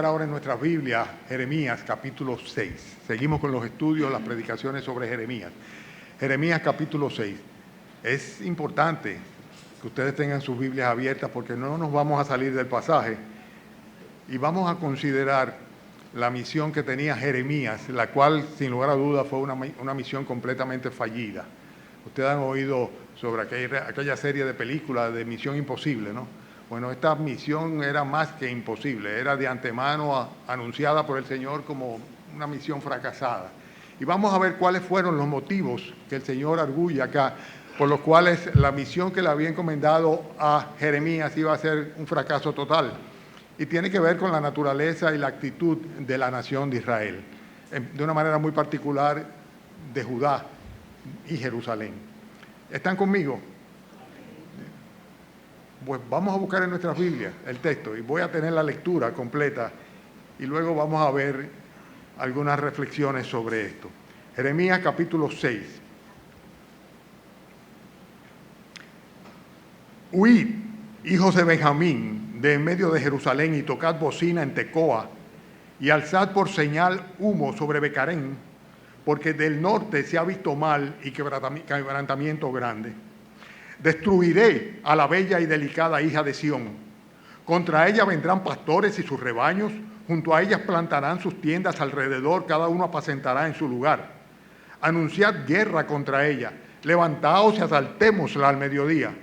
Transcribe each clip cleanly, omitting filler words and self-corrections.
Ahora en nuestras Biblias, Jeremías capítulo 6. Seguimos con los estudios, las predicaciones sobre Jeremías. Jeremías capítulo 6. Es importante que ustedes tengan sus Biblias abiertas porque no nos vamos a salir del pasaje y vamos a considerar la misión que tenía Jeremías, la cual sin lugar a dudas fue una misión completamente fallida. Ustedes han oído sobre aquella serie de películas de Misión Imposible, ¿no? Bueno, esta misión era más que imposible, era de antemano anunciada por el Señor como una misión fracasada. Y vamos a ver cuáles fueron los motivos que el Señor arguye acá, por los cuales la misión que le había encomendado a Jeremías iba a ser un fracaso total. Y tiene que ver con la naturaleza y la actitud de la nación de Israel, de una manera muy particular de Judá y Jerusalén. ¿Están conmigo? Pues vamos a buscar en nuestras Biblias el texto y voy a tener la lectura completa y luego vamos a ver algunas reflexiones sobre esto. Jeremías capítulo 6. Huid, hijos de Benjamín, de en medio de Jerusalén, y tocad bocina en Tecoa, y alzad por señal humo sobre Becarén, porque del norte se ha visto mal y quebrantamiento grande. Destruiré a la bella y delicada hija de Sión. Contra ella vendrán pastores y sus rebaños, junto a ellas plantarán sus tiendas alrededor, cada uno apacentará en su lugar. Anunciad guerra contra ella, levantaos y asaltémosla al mediodía.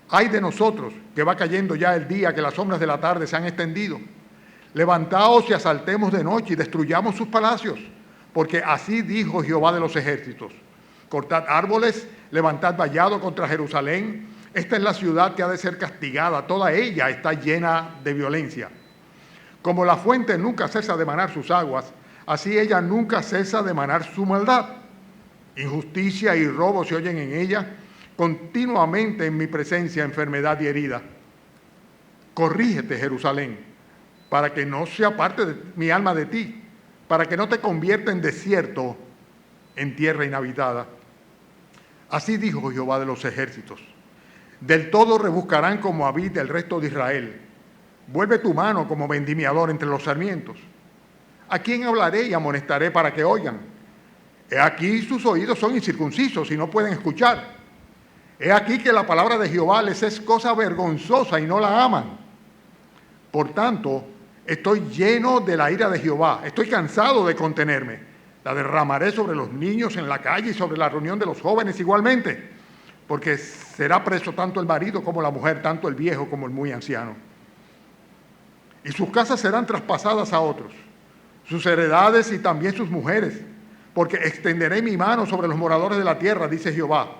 Ay de nosotros, que va cayendo ya el día, que las sombras de la tarde se han extendido. Levantaos y asaltemos de noche y destruyamos sus palacios, porque así dijo Jehová de los ejércitos. Cortad árboles, levantad vallado contra Jerusalén. Esta es la ciudad que ha de ser castigada, toda ella está llena de violencia. Como la fuente nunca cesa de manar sus aguas, así ella nunca cesa de manar su maldad. Injusticia y robo se oyen en ella, continuamente en mi presencia enfermedad y herida. Corrígete, Jerusalén, para que no se aparte mi alma de ti, para que no te convierta en desierto, en tierra inhabitada. Así dijo Jehová de los ejércitos. Del todo rebuscarán como habita el resto de Israel. Vuelve tu mano como vendimiador entre los sarmientos. ¿A quién hablaré y amonestaré para que oigan? He aquí sus oídos son incircuncisos y no pueden escuchar. He aquí que la palabra de Jehová les es cosa vergonzosa y no la aman. Por tanto, estoy lleno de la ira de Jehová. Estoy cansado de contenerme. La derramaré sobre los niños en la calle y sobre la reunión de los jóvenes igualmente, porque será preso tanto el marido como la mujer, tanto el viejo como el muy anciano. Y sus casas serán traspasadas a otros, sus heredades y también sus mujeres, porque extenderé mi mano sobre los moradores de la tierra, dice Jehová.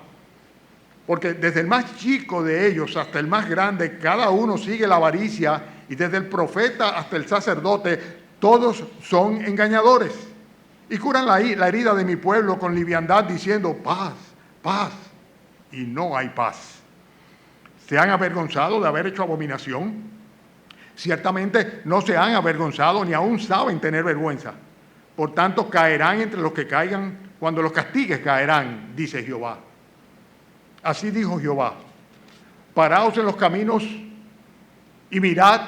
Porque desde el más chico de ellos hasta el más grande, cada uno sigue la avaricia, y desde el profeta hasta el sacerdote, todos son engañadores. Y curan la herida de mi pueblo con liviandad, diciendo paz, paz, y no hay paz. ¿Se han avergonzado de haber hecho abominación? Ciertamente no se han avergonzado, ni aún saben tener vergüenza. Por tanto, caerán entre los que caigan, cuando los castigues caerán, dice Jehová. Así dijo Jehová. Paraos en los caminos y mirad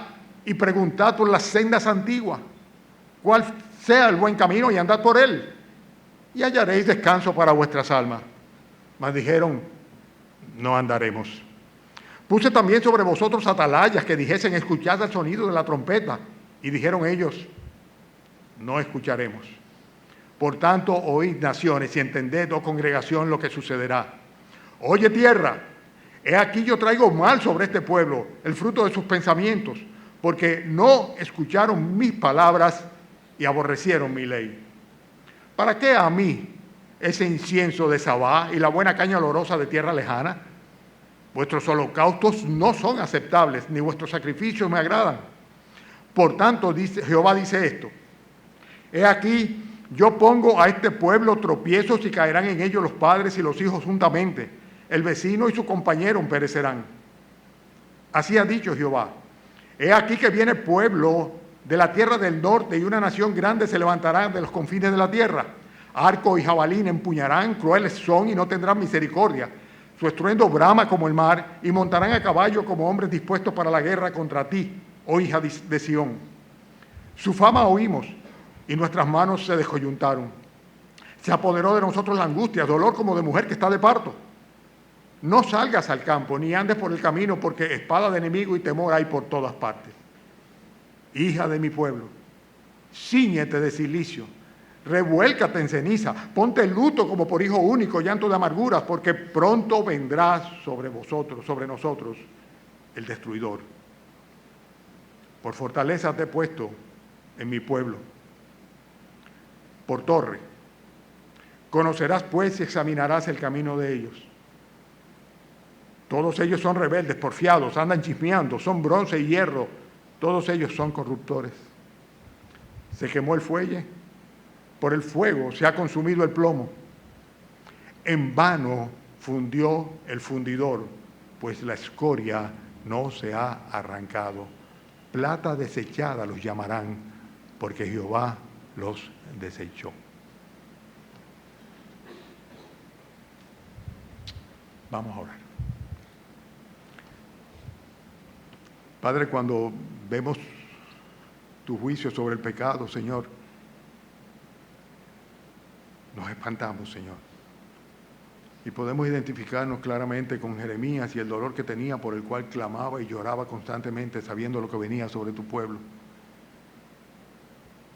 y preguntad por las sendas antiguas, cuál sea el buen camino, y andad por él, y hallaréis descanso para vuestras almas. Mas dijeron, no andaremos. Puse también sobre vosotros atalayas que dijesen, escuchad el sonido de la trompeta, y dijeron ellos, no escucharemos. Por tanto, oíd naciones y entended, oh congregación, lo que sucederá. Oye tierra, he aquí yo traigo mal sobre este pueblo, el fruto de sus pensamientos, porque no escucharon mis palabras y aborrecieron mi ley. ¿Para qué a mí ese incienso de Sabá y la buena caña olorosa de tierra lejana? Vuestros holocaustos no son aceptables, ni vuestros sacrificios me agradan. Por tanto, Jehová dice esto: he aquí, yo pongo a este pueblo tropiezos y caerán en ellos los padres y los hijos juntamente. El vecino y su compañero perecerán. Así ha dicho Jehová. He aquí que viene pueblo de la tierra del norte, y una nación grande se levantará de los confines de la tierra. Arco y jabalín empuñarán, crueles son y no tendrán misericordia. Su estruendo brama como el mar, y montarán a caballo como hombres dispuestos para la guerra contra ti, oh hija de Sión. Su fama oímos y nuestras manos se descoyuntaron. Se apoderó de nosotros la angustia, dolor como de mujer que está de parto. No salgas al campo, ni andes por el camino, porque espada de enemigo y temor hay por todas partes. Hija de mi pueblo, cíñete de cilicio, revuélcate en ceniza, ponte luto como por hijo único, llanto de amarguras, porque pronto vendrá sobre vosotros, sobre nosotros, el destruidor. Por fortaleza te he puesto en mi pueblo, por torre. Conocerás pues y examinarás el camino de ellos. Todos ellos son rebeldes, porfiados, andan chismeando, son bronce y hierro, todos ellos son corruptores. Se quemó el fuelle, por el fuego se ha consumido el plomo. En vano fundió el fundidor, pues la escoria no se ha arrancado. Plata desechada los llamarán, porque Jehová los desechó. Vamos a orar. Padre, cuando vemos tu juicio sobre el pecado, Señor, nos espantamos, Señor. Y podemos identificarnos claramente con Jeremías y el dolor que tenía, por el cual clamaba y lloraba constantemente, sabiendo lo que venía sobre tu pueblo,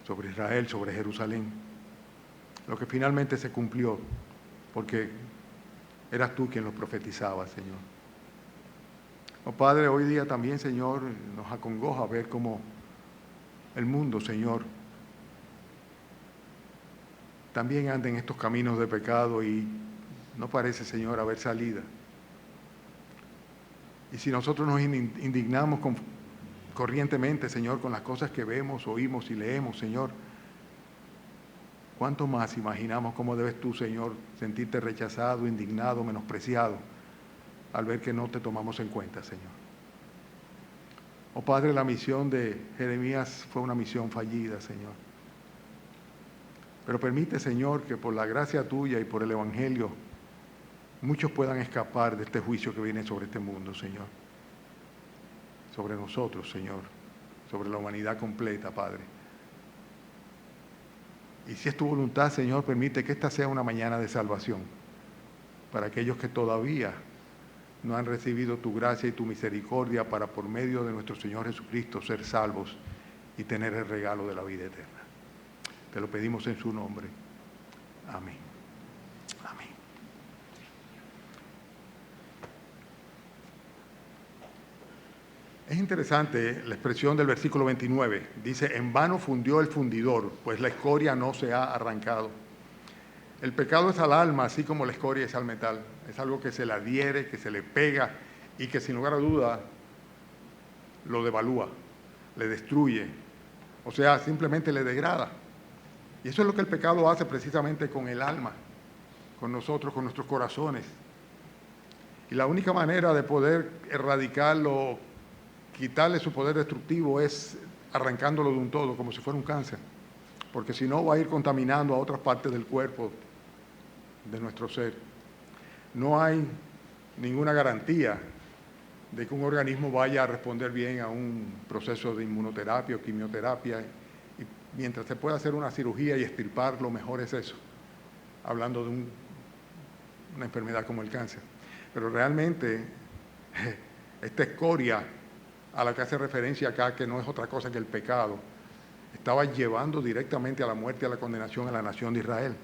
sobre Israel, sobre Jerusalén. Lo que finalmente se cumplió, porque eras tú quien lo profetizaba, Señor. Oh Padre, hoy día también, Señor, nos acongoja ver cómo el mundo, Señor, también anda en estos caminos de pecado y no parece, Señor, haber salida. Y si nosotros nos indignamos corrientemente, Señor, con las cosas que vemos, oímos y leemos, Señor, ¿cuánto más imaginamos cómo debes tú, Señor, sentirte rechazado, indignado, menospreciado, al ver que no te tomamos en cuenta, Señor? Oh Padre, la misión de Jeremías fue una misión fallida, Señor. Pero permite, Señor, que por la gracia tuya y por el Evangelio, muchos puedan escapar de este juicio que viene sobre este mundo, Señor. Sobre nosotros, Señor. Sobre la humanidad completa, Padre. Y si es tu voluntad, Señor, permite que esta sea una mañana de salvación para aquellos que todavía no han recibido tu gracia y tu misericordia para, por medio de nuestro Señor Jesucristo, ser salvos y tener el regalo de la vida eterna. Te lo pedimos en su nombre. Amén. Amén. Es interesante la expresión del versículo 29. Dice, en vano fundió el fundidor, pues la escoria no se ha arrancado. El pecado es al alma, así como la escoria es al metal. Es algo que se le adhiere, que se le pega y que sin lugar a duda lo devalúa, le destruye, o sea, simplemente le degrada. Y eso es lo que el pecado hace precisamente con el alma, con nosotros, con nuestros corazones. Y la única manera de poder erradicarlo, quitarle su poder destructivo, es arrancándolo de un todo, como si fuera un cáncer. Porque si no, va a ir contaminando a otras partes del cuerpo, de nuestro ser. No hay ninguna garantía de que un organismo vaya a responder bien a un proceso de inmunoterapia o quimioterapia. Y mientras se pueda hacer una cirugía y extirpar, lo mejor es eso, hablando de una enfermedad como el cáncer. Pero realmente, esta escoria a la que hace referencia acá, que no es otra cosa que el pecado, estaba llevando directamente a la muerte y a la condenación a la nación de Israel.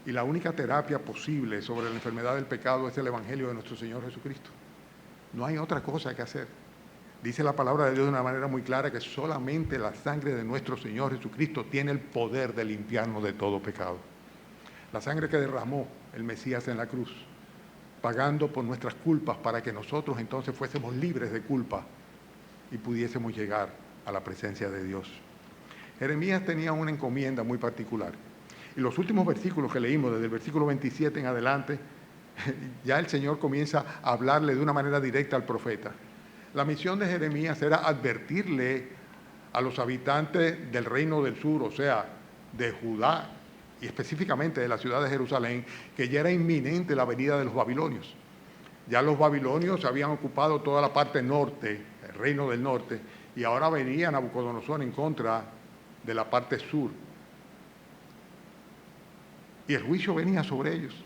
Y la única terapia posible sobre la enfermedad del pecado es el Evangelio de nuestro Señor Jesucristo. No hay otra cosa que hacer. Dice la palabra de Dios de una manera muy clara que solamente la sangre de nuestro Señor Jesucristo tiene el poder de limpiarnos de todo pecado. La sangre que derramó el Mesías en la cruz, pagando por nuestras culpas para que nosotros entonces fuésemos libres de culpa y pudiésemos llegar a la presencia de Dios. Jeremías tenía una encomienda muy particular. Y los últimos versículos que leímos, desde el versículo 27 en adelante, ya el Señor comienza a hablarle de una manera directa al profeta. La misión de Jeremías era advertirle a los habitantes del reino del sur, o sea, de Judá, y específicamente de la ciudad de Jerusalén, que ya era inminente la venida de los babilonios. Ya los babilonios habían ocupado toda la parte norte, el reino del norte, y ahora venía Nabucodonosor en contra de la parte sur. Y el juicio venía sobre ellos.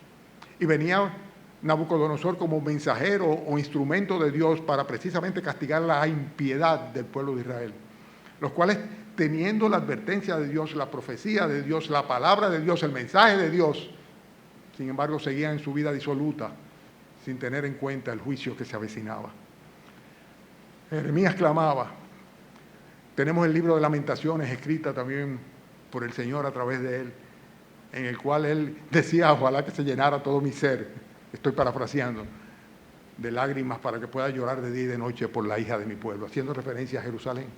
Y venía Nabucodonosor como mensajero o instrumento de Dios para precisamente castigar la impiedad del pueblo de Israel, los cuales, teniendo la advertencia de Dios, la profecía de Dios, la palabra de Dios, el mensaje de Dios, sin embargo seguían en su vida disoluta, sin tener en cuenta el juicio que se avecinaba. Jeremías clamaba. Tenemos el libro de Lamentaciones, escrita también por el Señor a través de él, en el cual él decía: ojalá que se llenara todo mi ser, estoy parafraseando, de lágrimas para que pueda llorar de día y de noche por la hija de mi pueblo, haciendo referencia a Jerusalén,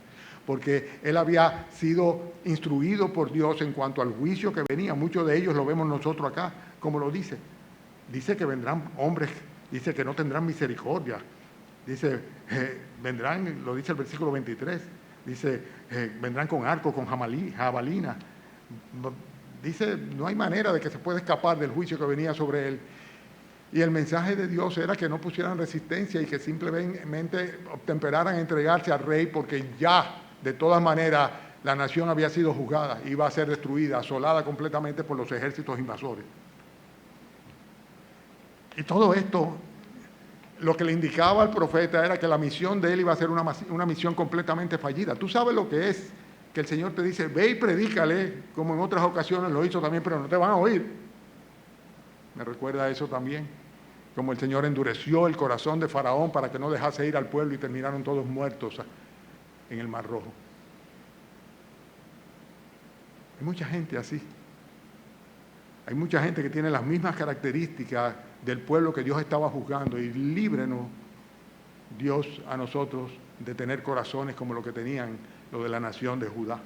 porque él había sido instruido por Dios en cuanto al juicio que venía. Muchos de ellos lo vemos nosotros acá, como lo dice. Dice que vendrán hombres, dice que no tendrán misericordia, dice, vendrán, lo dice el versículo 23, dice, vendrán con arco, con jabalina. Dice, no hay manera de que se pueda escapar del juicio que venía sobre él. Y el mensaje de Dios era que no pusieran resistencia y que simplemente obtemperaran a entregarse al rey, porque ya, de todas maneras, la nación había sido juzgada, iba a ser destruida, asolada completamente por los ejércitos invasores. Y todo esto, lo que le indicaba al profeta era que la misión de él iba a ser una misión completamente fallida. Tú sabes lo que es que el Señor te dice: ve y predícale, como en otras ocasiones lo hizo también, pero no te van a oír. Me recuerda eso también, como el Señor endureció el corazón de Faraón para que no dejase ir al pueblo y terminaron todos muertos en el Mar Rojo. Hay mucha gente así. Hay mucha gente que tiene las mismas características del pueblo que Dios estaba juzgando, y líbrenos Dios a nosotros de tener corazones como lo que tenían los de la nación de Judá.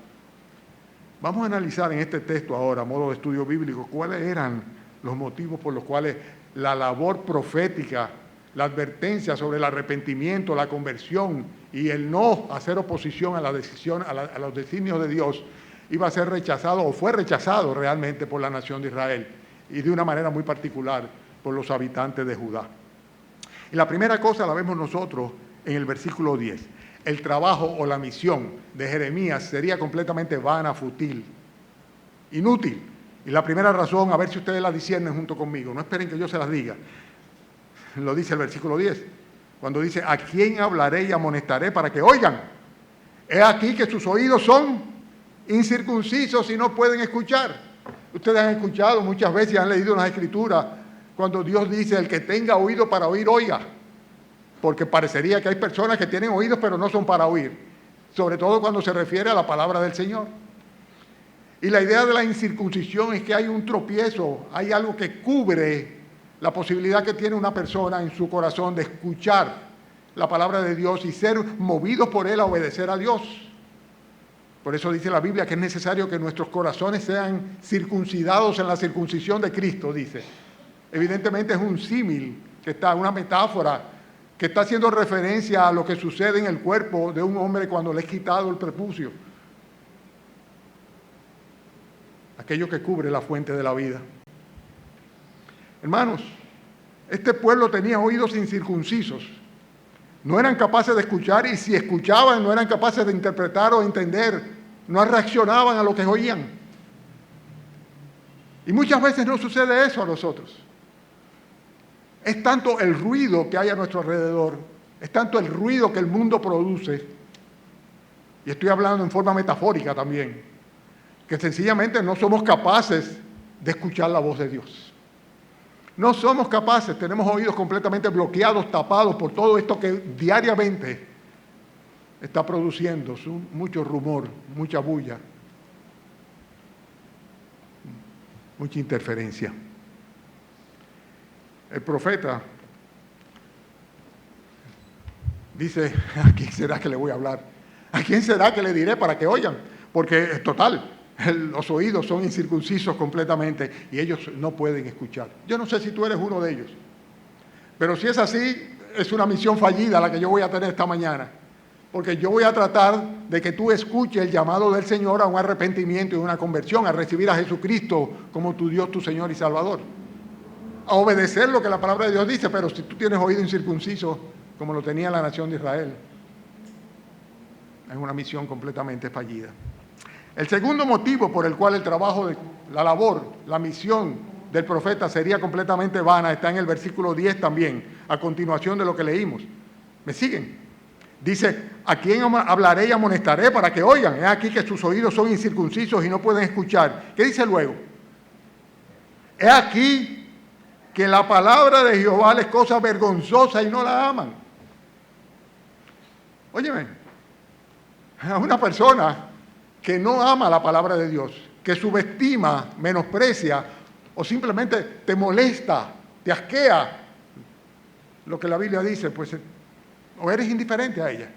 Vamos a analizar en este texto ahora, a modo de estudio bíblico, cuáles eran los motivos por los cuales la labor profética, la advertencia sobre el arrepentimiento, la conversión y el no hacer oposición a la decisión, a los designios de Dios, iba a ser rechazado, o fue rechazado realmente por la nación de Israel, y de una manera muy particular por los habitantes de Judá. Y la primera cosa la vemos nosotros en el versículo 10. El trabajo o la misión de Jeremías sería completamente vana, fútil, inútil. Y la primera razón, a ver si ustedes la disciernen junto conmigo, no esperen que yo se las diga. Lo dice el versículo 10, cuando dice: ¿a quién hablaré y amonestaré para que oigan? He aquí que sus oídos son incircuncisos y no pueden escuchar. Ustedes han escuchado muchas veces y han leído en las Escrituras cuando Dios dice: el que tenga oído para oír, oiga. Porque parecería que hay personas que tienen oídos pero no son para oír, sobre todo cuando se refiere a la palabra del Señor. Y la idea de la incircuncisión es que hay un tropiezo, hay algo que cubre la posibilidad que tiene una persona en su corazón de escuchar la palabra de Dios y ser movidos por él a obedecer a Dios. Por eso dice la Biblia que es necesario que nuestros corazones sean circuncidados en la circuncisión de Cristo, dice. Evidentemente es un símil, una metáfora que está haciendo referencia a lo que sucede en el cuerpo de un hombre cuando le es quitado el prepucio, aquello que cubre la fuente de la vida. Hermanos, este pueblo tenía oídos incircuncisos, no eran capaces de escuchar, y si escuchaban no eran capaces de interpretar o entender, no reaccionaban a lo que oían. Y muchas veces no sucede eso a nosotros. Es tanto el ruido que hay a nuestro alrededor, es tanto el ruido que el mundo produce, y estoy hablando en forma metafórica también, que sencillamente no somos capaces de escuchar la voz de Dios. No somos capaces, tenemos oídos completamente bloqueados, tapados por todo esto que diariamente está produciendo mucho rumor, mucha bulla, mucha interferencia. El profeta dice: ¿a quién será que le voy a hablar? ¿A quién será que le diré para que oigan? Porque es total, los oídos son incircuncisos completamente y ellos no pueden escuchar. Yo no sé si tú eres uno de ellos, pero si es así, es una misión fallida la que yo voy a tener esta mañana, porque yo voy a tratar de que tú escuches el llamado del Señor a un arrepentimiento y una conversión, a recibir a Jesucristo como tu Dios, tu Señor y Salvador, a obedecer lo que la palabra de Dios dice. Pero si tú tienes oído incircunciso, como lo tenía la nación de Israel, es una misión completamente fallida. El segundo motivo por el cual el trabajo, la labor, la misión del profeta sería completamente vana está en el versículo 10 también, a continuación de lo que leímos. ¿Me siguen? Dice, ¿a quién hablaré y amonestaré para que oigan? Es aquí que sus oídos son incircuncisos y no pueden escuchar. ¿Qué dice luego? Es aquí que la palabra de Jehová les es cosa vergonzosa y no la aman. Óyeme, a una persona que no ama la palabra de Dios, que subestima, menosprecia o simplemente te molesta, te asquea lo que la Biblia dice, pues o eres indiferente a ella.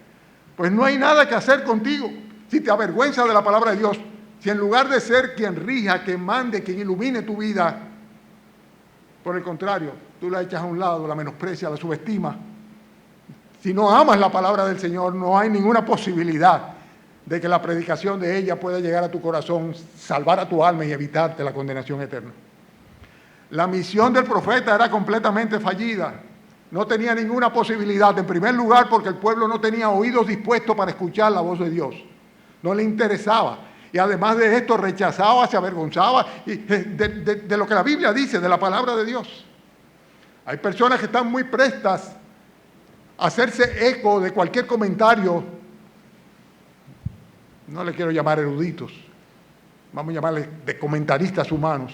Pues no hay nada que hacer contigo si te avergüenzas de la palabra de Dios, si en lugar de ser quien rija, quien mande, quien ilumine tu vida, por el contrario, tú la echas a un lado, la menosprecias, la subestimas. Si no amas la palabra del Señor, no hay ninguna posibilidad de que la predicación de ella pueda llegar a tu corazón, salvar a tu alma y evitarte la condenación eterna. La misión del profeta era completamente fallida. No tenía ninguna posibilidad, en primer lugar, porque el pueblo no tenía oídos dispuestos para escuchar la voz de Dios. No le interesaba. Y además de esto, rechazaba, se avergonzaba de lo que la Biblia dice, de la palabra de Dios. Hay personas que están muy prestas a hacerse eco de cualquier comentario. No le quiero llamar eruditos, vamos a llamarle de comentaristas humanos.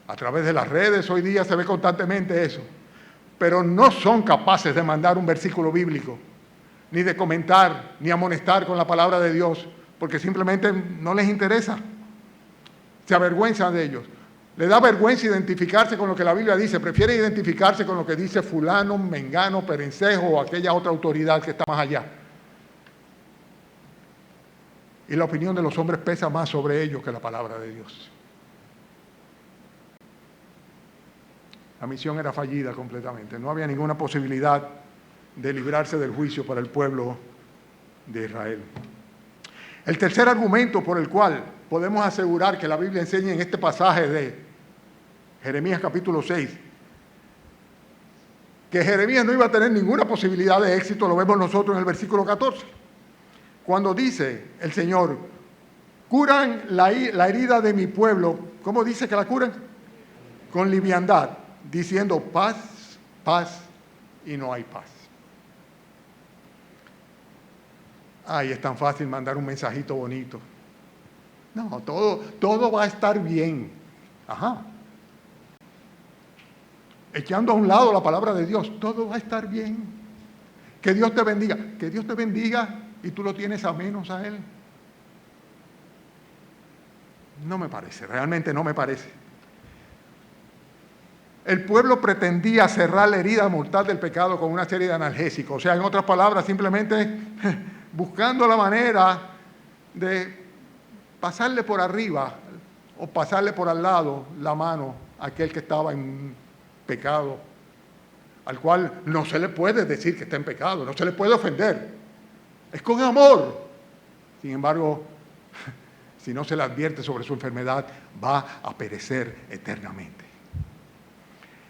A través de las redes hoy día se ve constantemente eso. Pero no son capaces de mandar un versículo bíblico, ni de comentar, ni amonestar con la palabra de Dios, porque simplemente no les interesa. Se avergüenzan de ellos. Les da vergüenza identificarse con lo que la Biblia dice, prefieren identificarse con lo que dice fulano, mengano, perencejo o aquella otra autoridad que está más allá. Y la opinión de los hombres pesa más sobre ellos que la palabra de Dios. La misión era fallida completamente. No había ninguna posibilidad de librarse del juicio para el pueblo de Israel. El tercer argumento por el cual podemos asegurar que la Biblia enseña en este pasaje de Jeremías capítulo 6, que Jeremías no iba a tener ninguna posibilidad de éxito, lo vemos nosotros en el versículo 14. Cuando dice el Señor, curan la herida de mi pueblo. ¿Cómo dice que la curan? Con liviandad, diciendo paz, paz, y no hay paz. Ay, es tan fácil mandar un mensajito bonito. No, todo va a estar bien. Ajá. Echando a un lado la palabra de Dios, todo va a estar bien. Que Dios te bendiga. Que Dios te bendiga y tú lo tienes a menos a Él. No me parece, realmente no me parece. El pueblo pretendía cerrar la herida mortal del pecado con una serie de analgésicos. O sea, en otras palabras, simplemente buscando la manera de pasarle por arriba o pasarle por al lado la mano a aquel que estaba en pecado, al cual no se le puede decir que está en pecado, no se le puede ofender. Es con amor. Sin embargo, si no se le advierte sobre su enfermedad, va a perecer eternamente.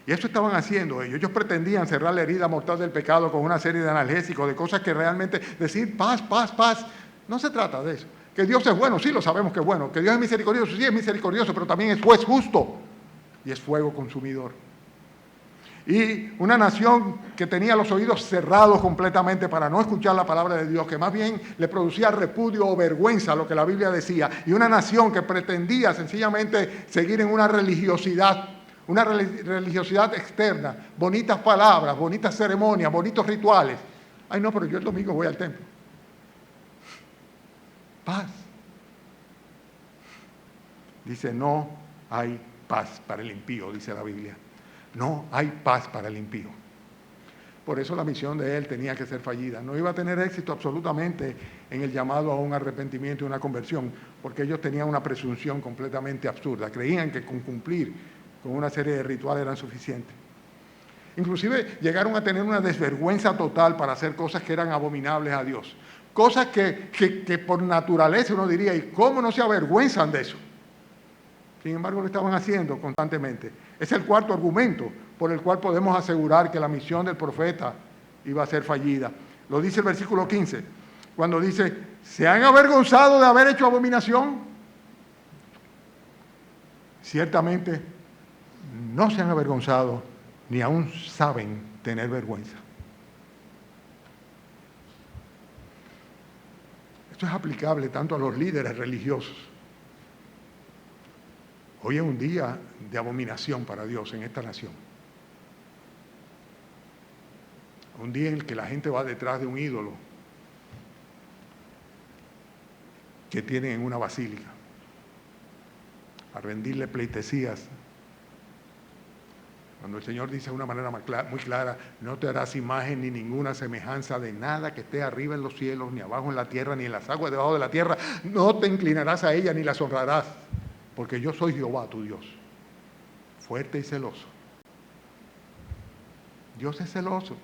Y eso estaban haciendo ellos. Ellos pretendían cerrar la herida mortal del pecado con una serie de analgésicos, de cosas que realmente decir paz, paz, paz. No se trata de eso. Que Dios es bueno, sí lo sabemos que es bueno. Que Dios es misericordioso, sí es misericordioso, pero también es juez justo y es fuego consumidor. Y una nación que tenía los oídos cerrados completamente para no escuchar la palabra de Dios, que más bien le producía repudio o vergüenza a lo que la Biblia decía, y una nación que pretendía sencillamente seguir en una religiosidad externa, bonitas palabras, bonitas ceremonias, bonitos rituales. Ay, no, pero yo el domingo voy al templo. Paz. Dice, no hay paz para el impío, dice la Biblia. No hay paz para el impío. Por eso la misión de él tenía que ser fallida. No iba a tener éxito absolutamente en el llamado a un arrepentimiento y una conversión, porque ellos tenían una presunción completamente absurda. Creían que con cumplir con una serie de rituales eran suficientes. Inclusive llegaron a tener una desvergüenza total para hacer cosas que eran abominables a Dios. Cosas que por naturaleza uno diría, ¿y cómo no se avergüenzan de eso? Sin embargo, lo estaban haciendo constantemente. Es el cuarto argumento por el cual podemos asegurar que la misión del profeta iba a ser fallida. Lo dice el versículo 15. Cuando dice, ¿se han avergonzado de haber hecho abominación? Ciertamente no se han avergonzado, ni aún saben tener vergüenza. Esto es aplicable tanto a los líderes religiosos. Hoy es un día de abominación para Dios en esta nación. Un día en el que la gente va detrás de un ídolo que tienen en una basílica a rendirle pleitesías. Cuando el Señor dice de una manera muy clara, no te harás imagen ni ninguna semejanza de nada que esté arriba en los cielos, ni abajo en la tierra, ni en las aguas debajo de la tierra, no te inclinarás a ella ni las honrarás, porque yo soy Jehová tu Dios, fuerte y celoso. Dios es celoso.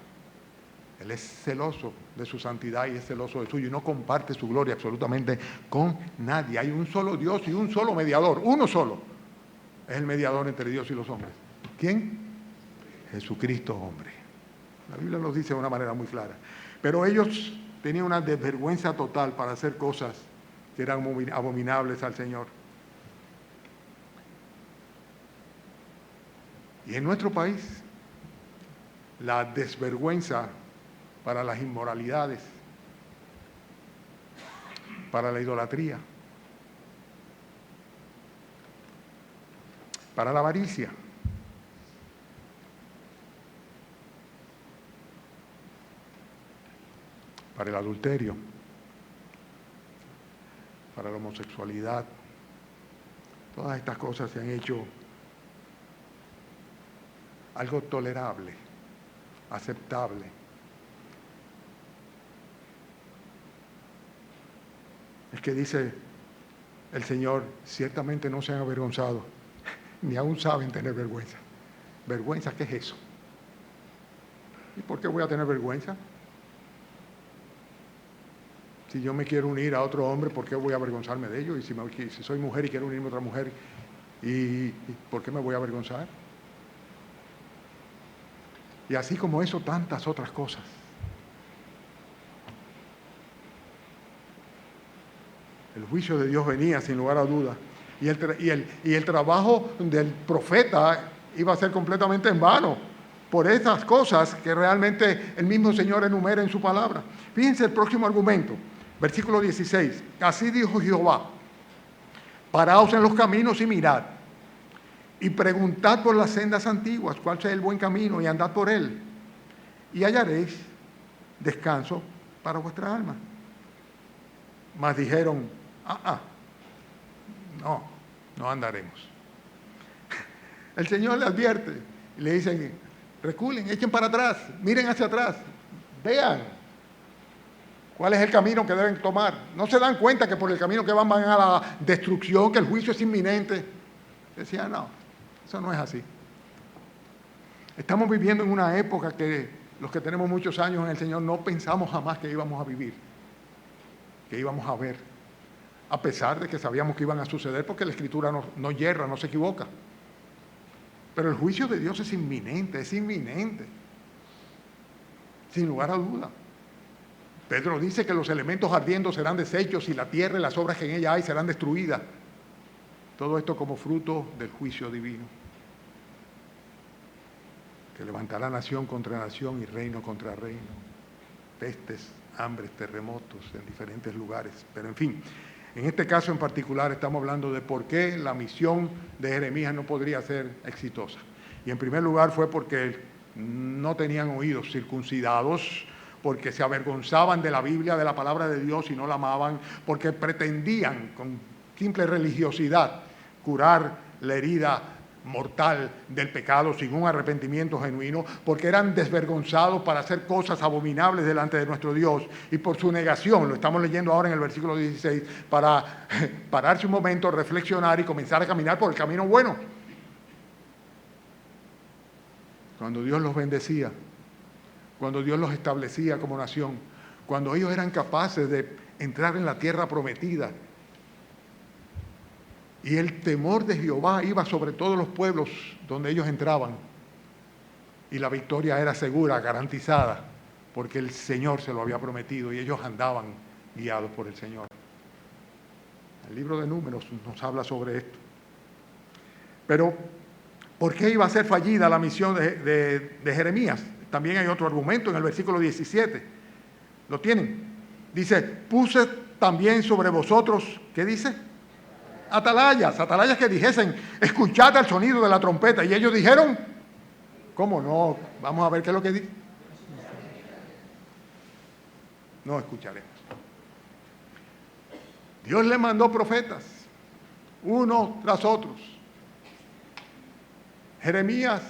Él es celoso de su santidad y es celoso de suyo y no comparte su gloria absolutamente con nadie. Hay un solo Dios y un solo mediador, uno solo. Es el mediador entre Dios y los hombres. ¿Quién? Jesucristo hombre. La Biblia lo dice de una manera muy clara. Pero ellos tenían una desvergüenza total para hacer cosas que eran abominables al Señor. Y en nuestro país, la desvergüenza para las inmoralidades, para la idolatría, para la avaricia, para el adulterio, para la homosexualidad. Todas estas cosas se han hecho algo tolerable, aceptable. Es que dice el Señor, ciertamente no se han avergonzado, ni aún saben tener vergüenza. ¿Vergüenza qué es eso? ¿Y por qué voy a tener vergüenza? Si yo me quiero unir a otro hombre, ¿por qué voy a avergonzarme de ello? Y si soy mujer y quiero unirme a otra mujer, ¿y por qué me voy a avergonzar? Y así como eso, tantas otras cosas. El juicio de Dios venía sin lugar a dudas. Y el trabajo del profeta iba a ser completamente en vano por esas cosas que realmente el mismo Señor enumera en su palabra. Fíjense el próximo argumento, versículo 16. Así dijo Jehová, paraos en los caminos y mirad, y preguntad por las sendas antiguas cuál sea el buen camino y andad por él, y hallaréis descanso para vuestra alma. Mas dijeron, no andaremos. El Señor le advierte y le dicen, reculen, echen para atrás, miren hacia atrás, vean cuál es el camino que deben tomar. No se dan cuenta que por el camino que van a la destrucción, que el juicio es inminente. Decían, no, eso no es así. Estamos viviendo en una época que los que tenemos muchos años en el Señor no pensamos jamás que íbamos a vivir, que íbamos a ver, a pesar de que sabíamos que iban a suceder porque la Escritura no yerra, no se equivoca. Pero el juicio de Dios es inminente, sin lugar a duda. Pedro dice que los elementos ardiendo serán deshechos y la tierra y las obras que en ella hay serán destruidas. Todo esto como fruto del juicio divino, que levantará nación contra nación y reino contra reino, pestes, hambres, terremotos en diferentes lugares. Pero en fin, en este caso en particular estamos hablando de por qué la misión de Jeremías no podría ser exitosa. Y en primer lugar fue porque no tenían oídos circuncidados, porque se avergonzaban de la Biblia, de la palabra de Dios y no la amaban, porque pretendían con simple religiosidad curar la herida mortal del pecado sin un arrepentimiento genuino, porque eran desvergonzados para hacer cosas abominables delante de nuestro Dios, y por su negación, lo estamos leyendo ahora en el versículo 16, para pararse un momento, reflexionar y comenzar a caminar por el camino bueno. Cuando Dios los bendecía, cuando Dios los establecía como nación, cuando ellos eran capaces de entrar en la tierra prometida, y el temor de Jehová iba sobre todos los pueblos donde ellos entraban, y la victoria era segura, garantizada, porque el Señor se lo había prometido y ellos andaban guiados por el Señor. El libro de Números nos habla sobre esto. Pero, ¿por qué iba a ser fallida la misión de Jeremías? También hay otro argumento en el versículo 17. ¿Lo tienen? Dice, puse también sobre vosotros, ¿qué dice? Atalayas que dijesen, escuchad el sonido de la trompeta. Y ellos dijeron, ¿cómo no? Vamos a ver qué es lo que dice. No escucharemos. Dios le mandó profetas, uno tras otros. Jeremías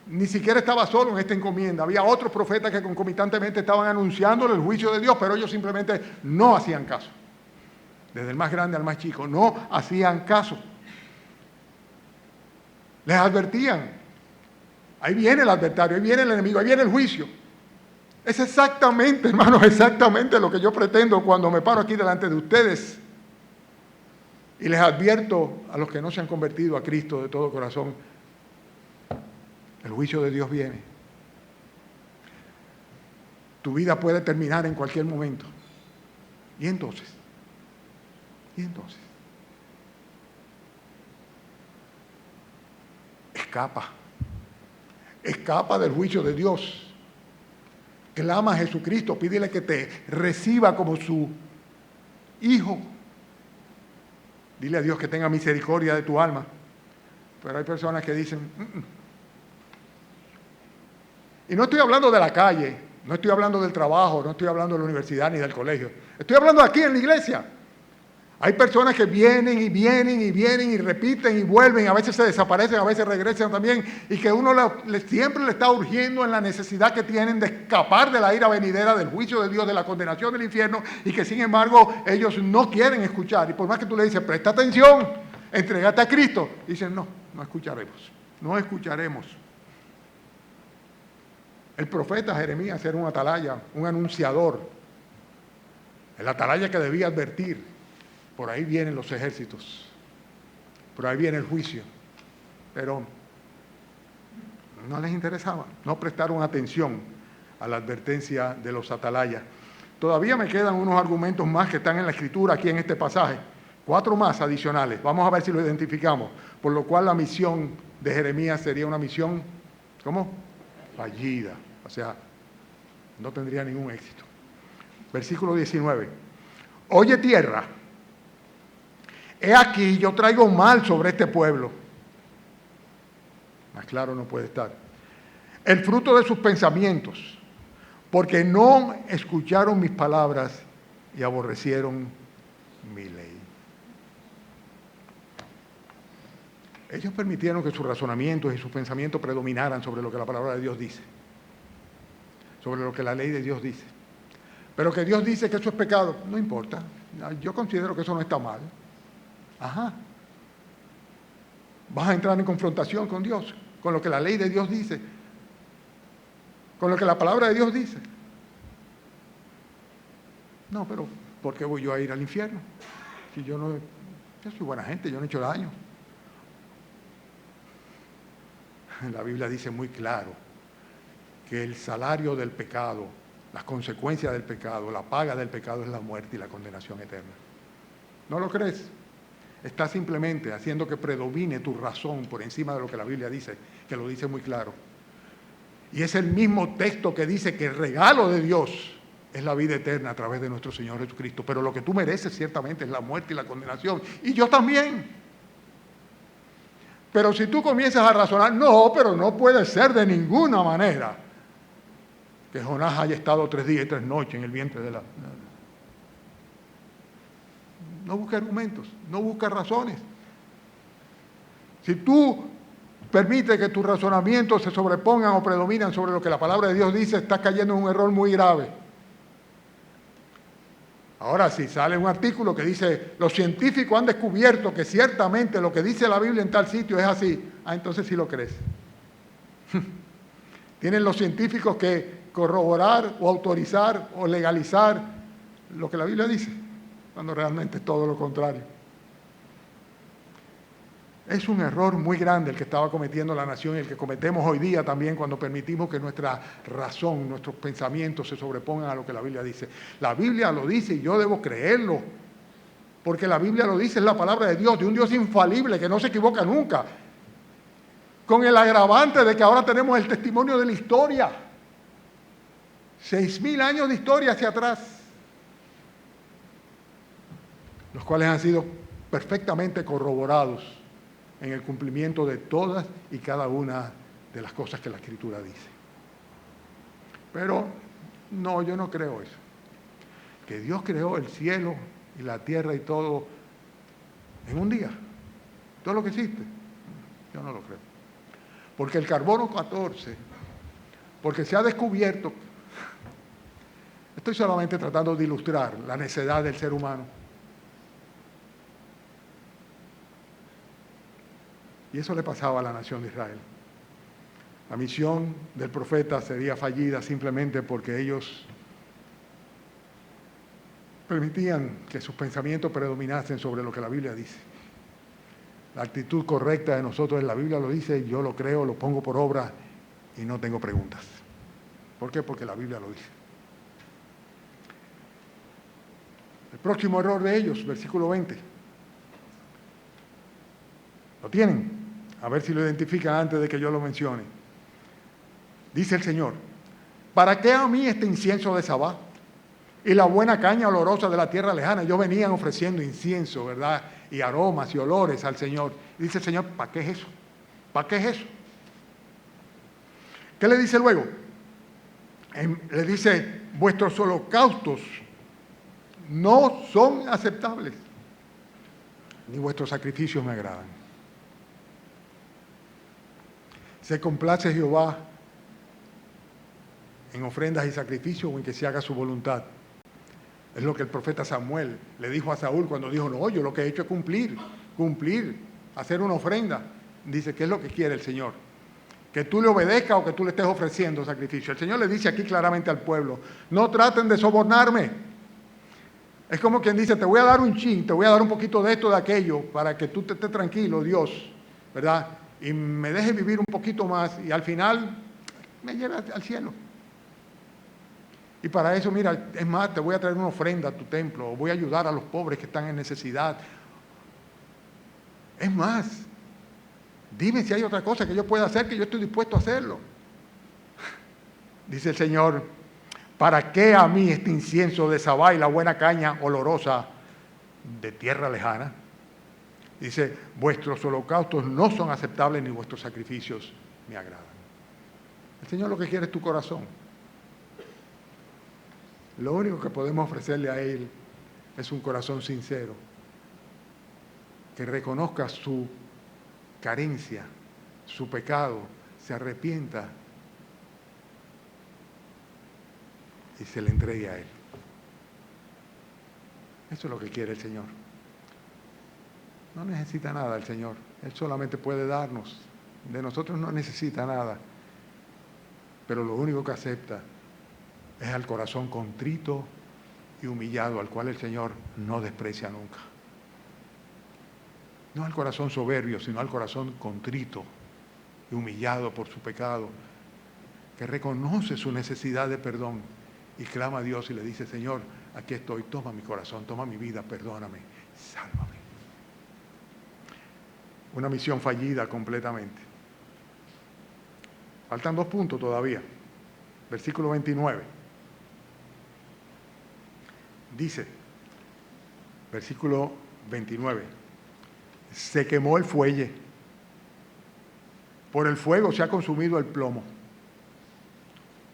ni siquiera estaba solo en esta encomienda. Había otros profetas que concomitantemente estaban anunciándole el juicio de Dios, pero ellos simplemente no hacían caso. Desde el más grande al más chico, no hacían caso. Les advertían. Ahí viene el adversario, ahí viene el enemigo, ahí viene el juicio. Es exactamente, hermanos, exactamente lo que yo pretendo cuando me paro aquí delante de ustedes y les advierto a los que no se han convertido a Cristo de todo corazón, el juicio de Dios viene. Tu vida puede terminar en cualquier momento. ¿Y entonces? Escapa del juicio de Dios. Clama a Jesucristo, pídele que te reciba como su hijo. Dile a Dios que tenga misericordia de tu alma. Pero hay personas que dicen, Y no estoy hablando de la calle, no estoy hablando del trabajo, no estoy hablando de la universidad ni del colegio. Estoy hablando aquí en la iglesia. Hay personas que vienen y repiten y vuelven, a veces se desaparecen, a veces regresan también, y que uno siempre le está urgiendo en la necesidad que tienen de escapar de la ira venidera, del juicio de Dios, de la condenación del infierno, y que sin embargo ellos no quieren escuchar. Y por más que tú le dices, presta atención, entrégate a Cristo, dicen, no escucharemos. El profeta Jeremías era un atalaya, un anunciador. El atalaya que debía advertir. Por ahí vienen los ejércitos, por ahí viene el juicio, pero no les interesaba, no prestaron atención a la advertencia de los atalayas. Todavía me quedan unos argumentos más que están en la Escritura, aquí en este pasaje, 4 más adicionales, vamos a ver si lo identificamos, por lo cual la misión de Jeremías sería una misión, ¿cómo? Fallida, o sea, no tendría ningún éxito. Versículo 19, oye tierra, he aquí, yo traigo mal sobre este pueblo. Más claro no puede estar. El fruto de sus pensamientos, porque no escucharon mis palabras y aborrecieron mi ley. Ellos permitieron que sus razonamientos y sus pensamientos predominaran sobre lo que la palabra de Dios dice, sobre lo que la ley de Dios dice. Pero que Dios dice que eso es pecado, no importa. Yo considero que eso no está mal. Ajá. Vas a entrar en confrontación con Dios, con lo que la ley de Dios dice, con lo que la palabra de Dios dice. No, pero ¿por qué voy yo a ir al infierno? Si yo soy buena gente, yo no he hecho daño. La Biblia dice muy claro que el salario del pecado, las consecuencias del pecado, la paga del pecado es la muerte y la condenación eterna. ¿No lo crees? Está simplemente haciendo que predomine tu razón por encima de lo que la Biblia dice, que lo dice muy claro. Y es el mismo texto que dice que el regalo de Dios es la vida eterna a través de nuestro Señor Jesucristo. Pero lo que tú mereces ciertamente es la muerte y la condenación. Y yo también. Pero si tú comienzas a razonar, no, pero no puede ser de ninguna manera que Jonás haya estado 3 días y 3 noches en el vientre de la... No busca argumentos, no busca razones. Si tú permites que tus razonamientos se sobrepongan o predominan sobre lo que la palabra de Dios dice, estás cayendo en un error muy grave. Ahora, si sale un artículo que dice, los científicos han descubierto que ciertamente lo que dice la Biblia en tal sitio es así, entonces sí lo crees. Tienen los científicos que corroborar o autorizar o legalizar lo que la Biblia dice, cuando realmente es todo lo contrario. Es un error muy grande el que estaba cometiendo la nación y el que cometemos hoy día también cuando permitimos que nuestra razón, nuestros pensamientos se sobrepongan a lo que la Biblia dice. La Biblia lo dice y yo debo creerlo, porque la Biblia lo dice, es la palabra de Dios, de un Dios infalible que no se equivoca nunca, con el agravante de que ahora tenemos el testimonio de la historia. 6.000 años de historia hacia atrás, los cuales han sido perfectamente corroborados en el cumplimiento de todas y cada una de las cosas que la Escritura dice. Pero no, yo no creo eso. Que Dios creó el cielo y la tierra y todo en un día. Todo lo que existe. Yo no lo creo. Porque el carbono 14, porque se ha descubierto, estoy solamente tratando de ilustrar la necedad del ser humano. Y eso le pasaba a la nación de Israel. La misión del profeta sería fallida simplemente porque ellos permitían que sus pensamientos predominasen sobre lo que la Biblia dice. La actitud correcta de nosotros es la Biblia lo dice, yo lo creo, lo pongo por obra y no tengo preguntas. ¿Por qué? Porque la Biblia lo dice. El próximo error de ellos, versículo 20. ¿Lo tienen? A ver si lo identifican antes de que yo lo mencione. Dice el Señor, ¿para qué a mí este incienso de Sabá y la buena caña olorosa de la tierra lejana? Ellos venían ofreciendo incienso, ¿verdad? Y aromas y olores al Señor. Y dice el Señor, ¿para qué es eso? ¿Para qué es eso? ¿Qué le dice luego? Le dice, vuestros holocaustos no son aceptables, ni vuestros sacrificios me agradan. ¿Se complace Jehová en ofrendas y sacrificios o en que se haga su voluntad? Es lo que el profeta Samuel le dijo a Saúl cuando dijo, no, yo lo que he hecho es cumplir, hacer una ofrenda. Dice, ¿qué es lo que quiere el Señor? Que tú le obedezcas o que tú le estés ofreciendo sacrificio. El Señor le dice aquí claramente al pueblo, no traten de sobornarme. Es como quien dice, te voy a dar un chin, te voy a dar un poquito de esto, de aquello, para que tú te estés tranquilo, Dios, ¿verdad? Y me dejes vivir un poquito más y al final me lleve al cielo. Y para eso, mira, es más, te voy a traer una ofrenda a tu templo, o voy a ayudar a los pobres que están en necesidad. Es más, dime si hay otra cosa que yo pueda hacer, que yo estoy dispuesto a hacerlo. Dice el Señor, ¿para qué a mí este incienso de Sabá y la buena caña olorosa de tierra lejana? Dice, vuestros holocaustos no son aceptables ni vuestros sacrificios me agradan. El Señor lo que quiere es tu corazón. Lo único que podemos ofrecerle a Él es un corazón sincero, que reconozca su carencia, su pecado, se arrepienta y se le entregue a Él. Eso es lo que quiere el Señor. No necesita nada el Señor, Él solamente puede darnos. De nosotros no necesita nada, pero lo único que acepta es al corazón contrito y humillado, al cual el Señor no desprecia nunca. No al corazón soberbio, sino al corazón contrito y humillado por su pecado, que reconoce su necesidad de perdón y clama a Dios y le dice, Señor, aquí estoy, toma mi corazón, toma mi vida, perdóname, sálvame. Una misión fallida completamente. Faltan 2 puntos todavía. Versículo 29. Dice, versículo 29, se quemó el fuelle, por el fuego se ha consumido el plomo.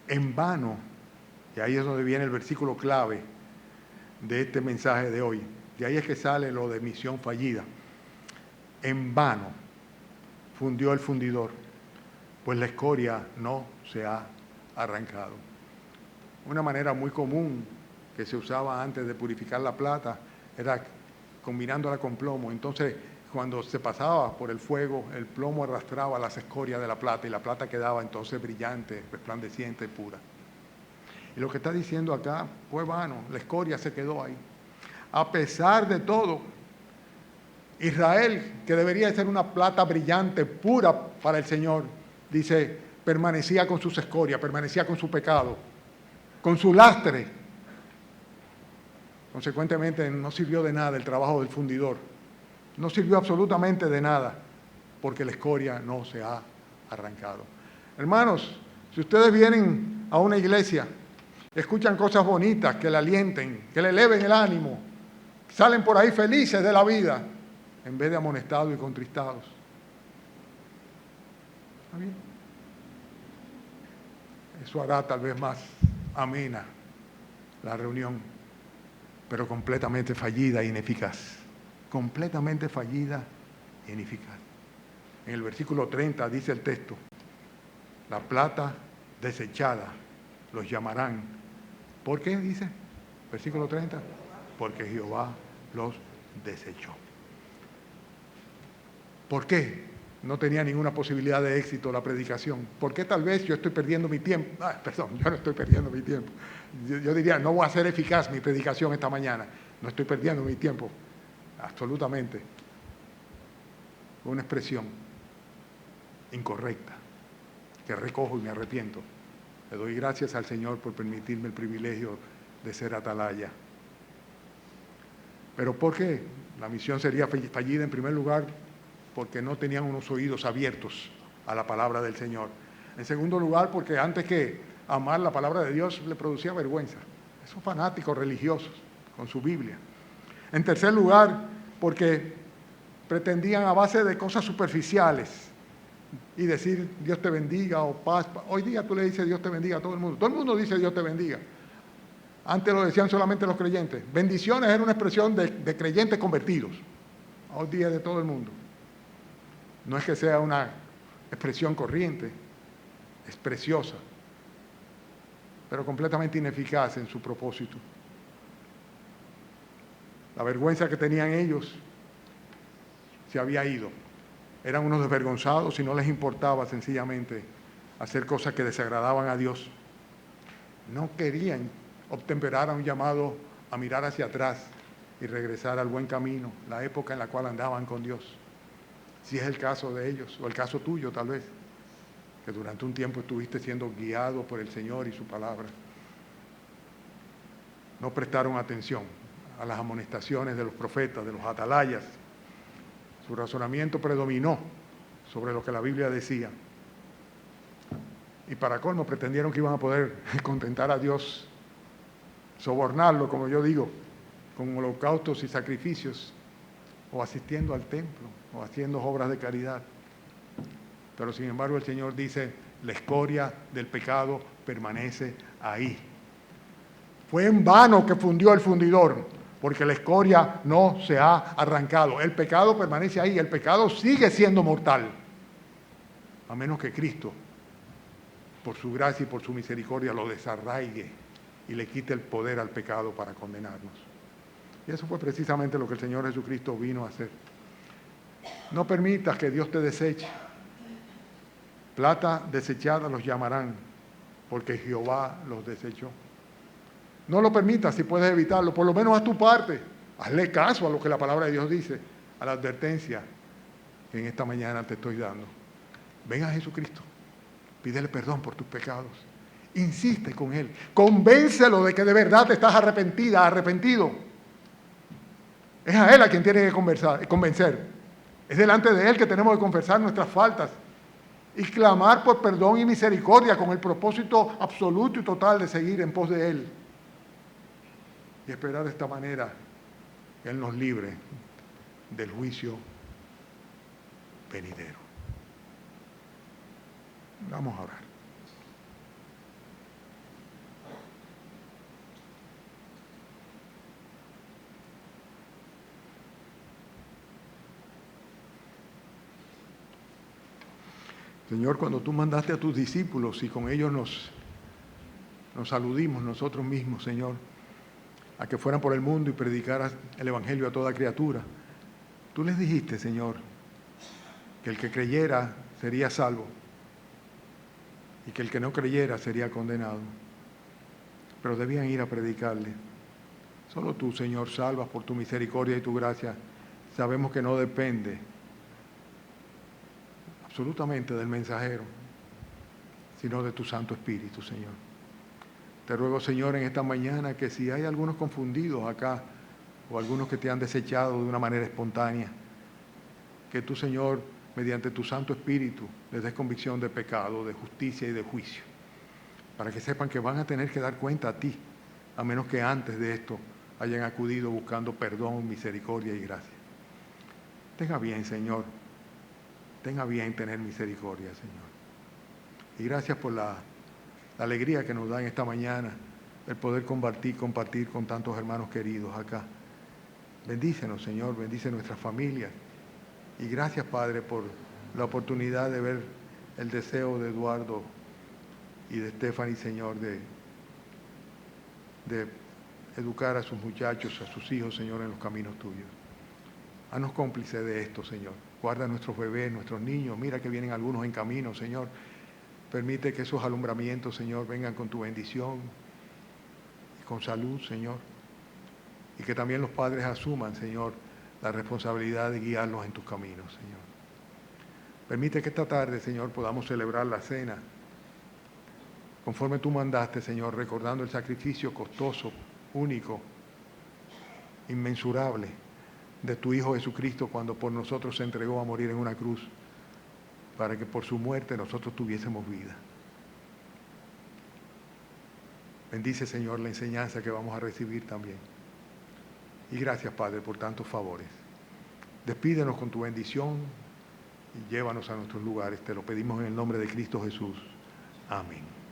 En vano, y ahí es donde viene el versículo clave de este mensaje de hoy, de ahí es que sale lo de misión fallida. En vano fundió el fundidor, pues la escoria no se ha arrancado. Una manera muy común que se usaba antes de purificar la plata era combinándola con plomo. Entonces, cuando se pasaba por el fuego, el plomo arrastraba las escorias de la plata y la plata quedaba entonces brillante, resplandeciente y pura. Y lo que está diciendo acá fue vano, la escoria se quedó ahí. A pesar de todo, Israel, que debería ser una plata brillante, pura para el Señor, dice, permanecía con sus escorias, permanecía con su pecado, con su lastre. Consecuentemente, no sirvió de nada el trabajo del fundidor. No sirvió absolutamente de nada, porque la escoria no se ha arrancado. Hermanos, si ustedes vienen a una iglesia, escuchan cosas bonitas que le alienten, que le eleven el ánimo, salen por ahí felices de la vida, en vez de amonestados y contristados. ¿Está bien? Eso hará tal vez más amena la reunión, pero completamente fallida e ineficaz. Completamente fallida e ineficaz. En el versículo 30 dice el texto, la plata desechada los llamarán. ¿Por qué dice? Versículo 30, porque Jehová los desechó. ¿Por qué no tenía ninguna posibilidad de éxito la predicación? ¿Por qué tal vez yo estoy perdiendo mi tiempo? Perdón, yo no estoy perdiendo mi tiempo. Yo diría, no voy a ser eficaz mi predicación esta mañana. No estoy perdiendo mi tiempo. Absolutamente. Una expresión incorrecta, que recojo y me arrepiento. Le doy gracias al Señor por permitirme el privilegio de ser atalaya. ¿Pero por qué? La misión sería fallida en primer lugar porque no tenían unos oídos abiertos a la palabra del Señor. En segundo lugar, porque antes que amar la palabra de Dios le producía vergüenza. Esos fanáticos religiosos con su Biblia. En tercer lugar, porque pretendían a base de cosas superficiales y decir Dios te bendiga o paz. Hoy día tú le dices Dios te bendiga a todo el mundo. Todo el mundo dice Dios te bendiga. Antes lo decían solamente los creyentes. Bendiciones era una expresión de creyentes convertidos. Hoy día de todo el mundo. No es que sea una expresión corriente, es preciosa, pero completamente ineficaz en su propósito. La vergüenza que tenían ellos se había ido. Eran unos desvergonzados y no les importaba sencillamente hacer cosas que desagradaban a Dios. No querían obtemperar a un llamado a mirar hacia atrás y regresar al buen camino, la época en la cual andaban con Dios. Si es el caso de ellos, o el caso tuyo tal vez, que durante un tiempo estuviste siendo guiado por el Señor y su palabra. No prestaron atención a las amonestaciones de los profetas, de los atalayas. Su razonamiento predominó sobre lo que la Biblia decía. Y para colmo pretendieron que iban a poder contentar a Dios, sobornarlo, como yo digo, con holocaustos y sacrificios, o asistiendo al templo, o haciendo obras de caridad. Pero sin embargo el Señor dice, la escoria del pecado permanece ahí. Fue en vano que fundió el fundidor, porque la escoria no se ha arrancado. El pecado permanece ahí, el pecado sigue siendo mortal, a menos que Cristo, por su gracia y por su misericordia, lo desarraigue y le quite el poder al pecado para condenarnos. Y eso fue precisamente lo que el Señor Jesucristo vino a hacer. No permitas que Dios te deseche. Plata desechada los llamarán, porque Jehová los desechó. No lo permitas si puedes evitarlo, por lo menos haz tu parte. Hazle caso a lo que la palabra de Dios dice, a la advertencia que en esta mañana te estoy dando. Ven a Jesucristo, pídele perdón por tus pecados. Insiste con Él, convéncelo de que de verdad te estás arrepentido. Es a Él a quien tienes que convencer. Es delante de Él que tenemos que confesar nuestras faltas y clamar por perdón y misericordia con el propósito absoluto y total de seguir en pos de Él. Y esperar de esta manera que Él nos libre del juicio venidero. Vamos a orar. Señor, cuando tú mandaste a tus discípulos y con ellos nos aludimos nosotros mismos, Señor, a que fueran por el mundo y predicaran el Evangelio a toda criatura, tú les dijiste, Señor, que el que creyera sería salvo y que el que no creyera sería condenado. Pero debían ir a predicarle. Solo tú, Señor, salvas por tu misericordia y tu gracia sabemos que no depende absolutamente del mensajero, sino de tu Santo Espíritu, Señor. Te ruego, Señor, en esta mañana que si hay algunos confundidos acá o algunos que te han desechado de una manera espontánea, que tú, Señor, mediante tu Santo Espíritu, les des convicción de pecado, de justicia y de juicio, para que sepan que van a tener que dar cuenta a ti, a menos que antes de esto hayan acudido buscando perdón, misericordia y gracia. Tenga bien, Señor, tenga bien tener misericordia, Señor. Y gracias por la alegría que nos da en esta mañana el poder compartir con tantos hermanos queridos acá. Bendícenos, Señor, bendice nuestras familias. Y gracias, Padre, por la oportunidad de ver el deseo de Eduardo y de Stephanie, Señor, de educar a sus muchachos, a sus hijos, Señor, en los caminos tuyos. Haznos cómplices de esto, Señor. Guarda a nuestros bebés, nuestros niños. Mira que vienen algunos en camino, Señor. Permite que esos alumbramientos, Señor, vengan con tu bendición y con salud, Señor. Y que también los padres asuman, Señor, la responsabilidad de guiarlos en tus caminos, Señor. Permite que esta tarde, Señor, podamos celebrar la cena conforme tú mandaste, Señor, recordando el sacrificio costoso, único, inmensurable de tu Hijo Jesucristo cuando por nosotros se entregó a morir en una cruz, para que por su muerte nosotros tuviésemos vida. Bendice, Señor, la enseñanza que vamos a recibir también. Y gracias, Padre, por tantos favores. Despídenos con tu bendición y llévanos a nuestros lugares. Te lo pedimos en el nombre de Cristo Jesús. Amén.